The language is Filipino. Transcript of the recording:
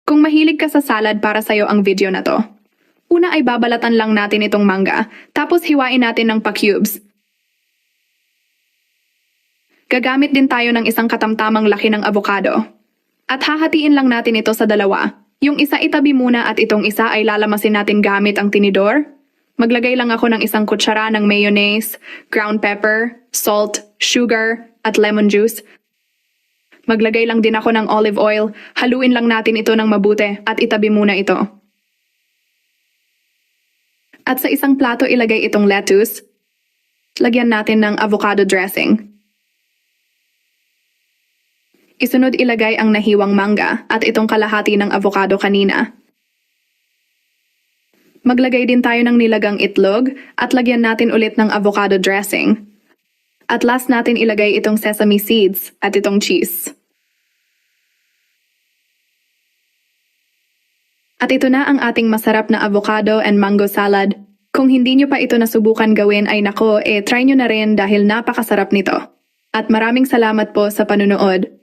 Kung mahilig ka sa salad, para sa'yo ang video na to. Una ay babalatan lang natin itong mangga, tapos hiwain natin ng pa-cubes. Gagamit din tayo ng isang katamtamang laki ng avocado. At hahatiin lang natin ito sa dalawa. Yung isa itabi muna at itong isa ay lalamasin natin gamit ang tinidor. Maglagay lang ako ng isang kutsara ng mayonnaise, ground pepper, salt, sugar, at lemon juice. Maglagay lang din ako ng olive oil, haluin lang natin ito ng mabuti at itabi muna ito. At sa isang plato ilagay itong lettuce. Lagyan natin ng avocado dressing. Isunod ilagay ang nahiwang mangga at itong kalahati ng avocado kanina. Maglagay din tayo ng nilagang itlog at lagyan natin ulit ng avocado dressing. At last natin ilagay itong sesame seeds at itong cheese. At ito na ang ating masarap na avocado and mango salad. Kung hindi nyo pa ito nasubukan gawin ay nako, try nyo na rin dahil napakasarap nito. At maraming salamat po sa panunood.